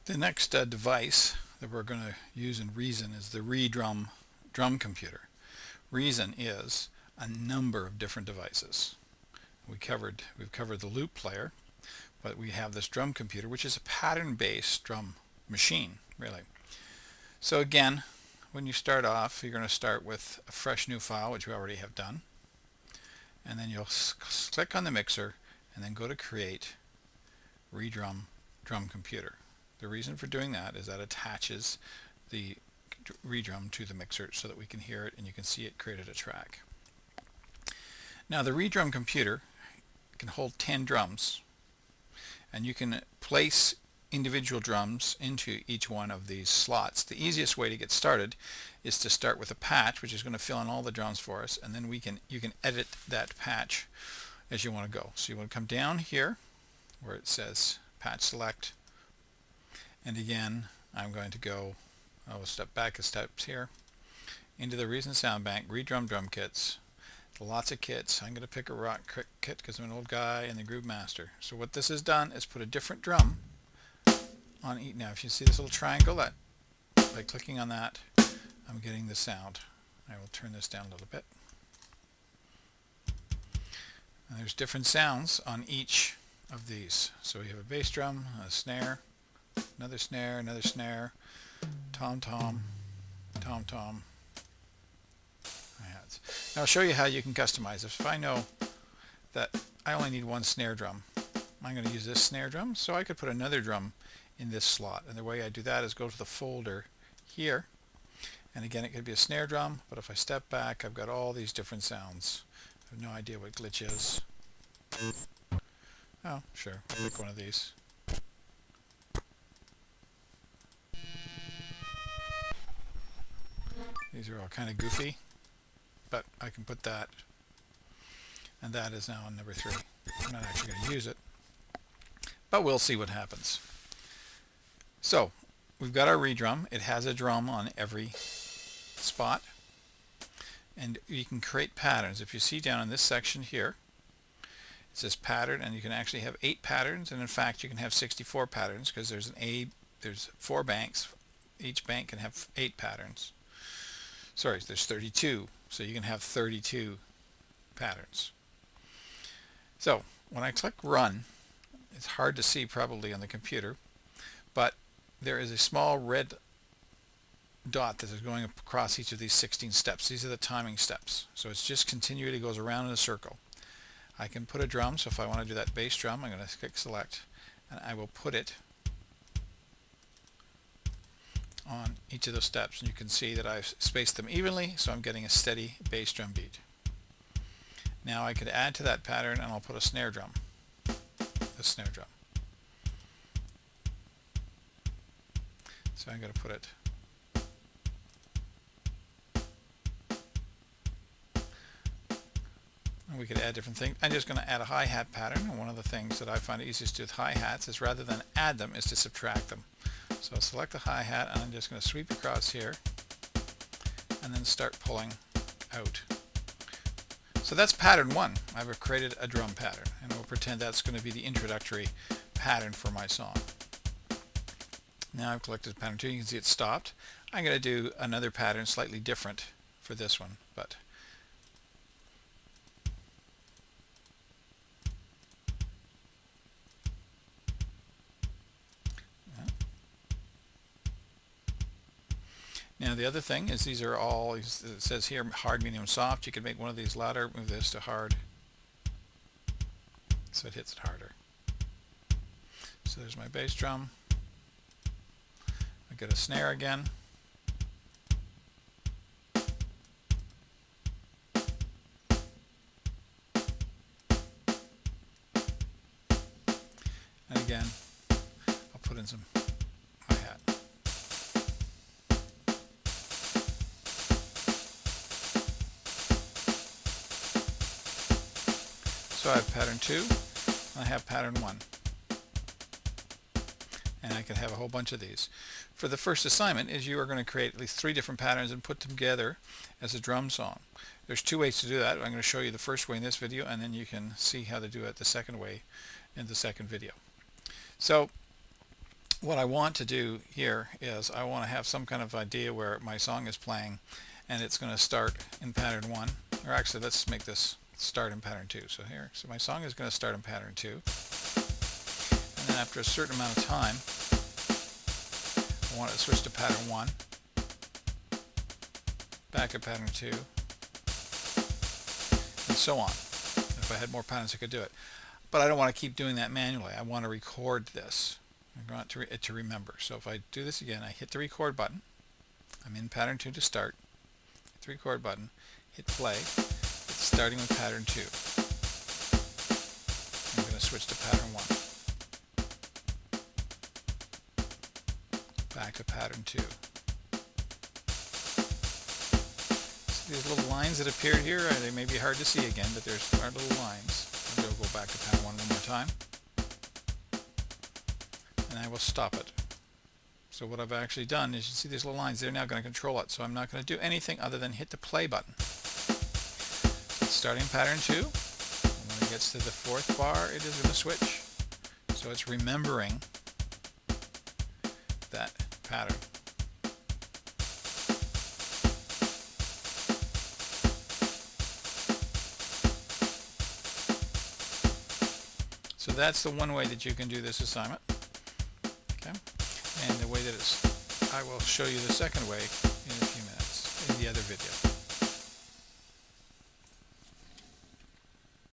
The next device that we're going to use in Reason is the Redrum drum computer. Reason is a number of different devices. We've covered the loop player, but we have this drum computer, which is a pattern-based drum machine, really. So again, when you start off, you're going to start with a fresh new file, which we already have done, and then you'll click on the mixer and then go to create Redrum drum computer. The reason for doing that is that attaches the Redrum to the mixer so that we can hear it and you can see it created a track. Now the Redrum computer can hold 10 drums, and you can place individual drums into each one of these slots. The easiest way to get started is to start with a patch, which is going to fill in all the drums for us, and then you can edit that patch as you want to go. So you want to come down here where it says patch select, and again I'm going to go, I will step back a step here into the Reason Sound Bank, Redrum drum kits. Lots of kits. I'm going to pick a rock kit because I'm an old guy in the Groove Master. So what this has done is put a different drum on each. Now if you see this little triangle, that by clicking on that I'm getting the sound. I will turn this down a little bit. And there's different sounds on each of these. So we have a bass drum, a snare, another snare, tom-tom, tom-tom. Now I'll show you how you can customize this. If I know that I only need one snare drum, I'm going to use this snare drum, so I could put another drum in this slot. And the way I do that is go to the folder here, and again it could be a snare drum, but if I step back I've got all these different sounds. I have no idea what glitch is. Oh, sure, I'll pick one of these. These are all kind of goofy, but I can put that, and that is now on number 3. I'm not actually going to use it, but we'll see what happens. So we've got our Redrum. It has a drum on every spot, and you can create patterns. If you see down in this section here, it says pattern, and you can actually have 8 patterns, and in fact you can have 64 patterns because there's 4 banks. Each bank can have 8 patterns. Sorry, there's 32. So you can have 32 patterns. So when I click run, it's hard to see probably on the computer, but there is a small red dot that is going across each of these 16 steps. These are the timing steps. So it's just continually, it goes around in a circle. I can put a drum, so if I want to do that bass drum, I'm going to click select, and I will put it on each of those steps, and you can see that I've spaced them evenly, so I'm getting a steady bass drum beat. Now I could add to that pattern, and I'll put a snare drum. So I'm going to put it and we could add different things. I'm just going to add a hi-hat pattern, and one of the things that I find easiest to do with hi-hats is rather than add them is to subtract them. So I'll select the hi-hat, and I'm just going to sweep across here and then start pulling out. So that's pattern 1. I've created a drum pattern, and we'll pretend that's going to be the introductory pattern for my song. Now I've collected pattern 2. You can see it stopped. I'm going to do another pattern slightly different for this one, but now the other thing is these are all, it says here hard, medium, soft. You can make one of these louder, move this to hard, so it hits it harder. So there's my bass drum. I get a snare again. And again, I'll put in some hi-hat. So I have pattern 2, and I have pattern 1. And I can have a whole bunch of these. For the first assignment is you are going to create at least 3 different patterns and put them together as a drum song. There's 2 ways to do that. I'm going to show you the first way in this video, and then you can see how to do it the second way in the second video. So what I want to do here is I want to have some kind of idea where my song is playing and it's going to start in pattern 1, or actually let's make this start in pattern 2. So here, so my song is going to start in pattern 2, and then after a certain amount of time I want it to switch to pattern 1, back to pattern 2, and so on. If I had more patterns I could do it. But I don't want to keep doing that manually. I want to record this. I want it to remember. So if I do this again, I hit the record button. I'm in pattern 2 to start. Hit the record button, hit play. It's starting with pattern 2. I'm going to switch to pattern 1. Back to pattern 2. See these little lines that appeared here? They may be hard to see again, but there's our little lines. Maybe I'll go back to pattern 1 more time. And I will stop it. So what I've actually done is, you see these little lines, they're now going to control it. So I'm not going to do anything other than hit the play button. It's starting pattern 2. And when it gets to the 4th bar, it is going to switch. So it's remembering that pattern. So that's the one way that you can do this assignment. Okay? And the way that I will show you the second way in a few minutes in the other video.